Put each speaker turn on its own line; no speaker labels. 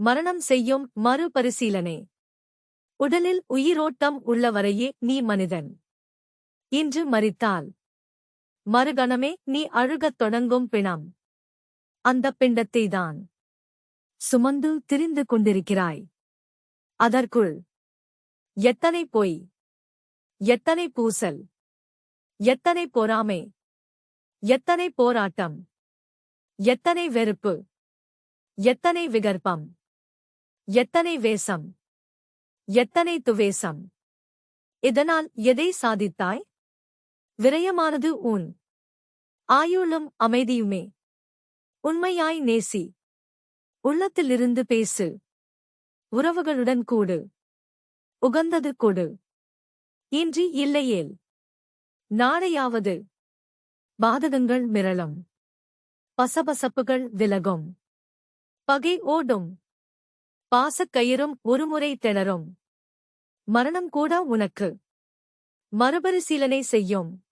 மரணம் செய்யும் மறுபரிசீலனை. உடலில் உயிரோட்டம் உள்ளவரையே நீ மனிதன். இன்று மரித்தால் மறுகணமே நீ அழுகத் தொடங்கும் பிணம். அந்தப் பிண்டத்தைதான் சுமந்து திரிந்து கொண்டிருக்கிறாய். அதற்குள் எத்தனை பொய், எத்தனை பூசல், எத்தனை பொறாமை, எத்தனை போராட்டம், எத்தனை வெறுப்பு, எத்தனை விகற்பம், எத்தனை வேஷம், எத்தனை துவேஷம். இதனால் எதை சாதித்தாய்? விரயமானது உன் ஆயுளும் அமைதியுமே. உண்மையாய் நேசி. உள்ளத்திலிருந்து பேசு. உறவுகளுடன் கூடு. உகந்தது கொடு. இன்றி இல்லையேல் நாளையாவது பாதகங்கள் மிரளும். பசபசப்புகள் விலகும். பகை ஓடும். பாசக்கயிறும் ஒருமுறை திணறும். மரணம் கூட உனக்கு மறுபரிசீலனை செய்யும்.